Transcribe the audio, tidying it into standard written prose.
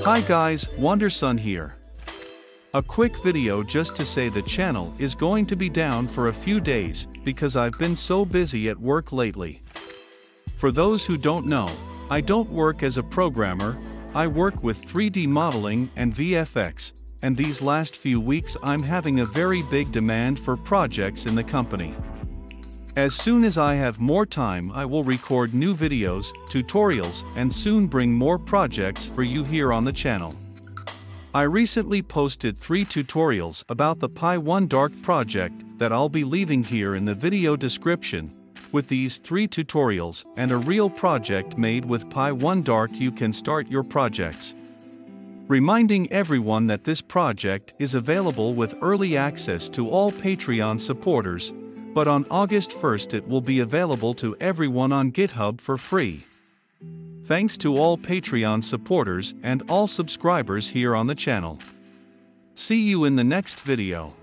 Hi guys, WonderSun here. A quick video just to say the channel is going to be down for a few days because I've been so busy at work lately. For those who don't know, I don't work as a programmer, I work with 3D modeling and VFX, and these last few weeks I'm having a very big demand for projects in the company. As soon as I have more time I will record new videos, tutorials, and soon bring more projects for you here on the channel. I recently posted 3 tutorials about the PyOneDark project that I'll be leaving here in the video description. With these 3 tutorials and a real project made with PyOneDark you can start your projects. Reminding everyone that this project is available with early access to all Patreon supporters, but on August 1st it will be available to everyone on GitHub for free. Thanks to all Patreon supporters and all subscribers here on the channel. See you in the next video.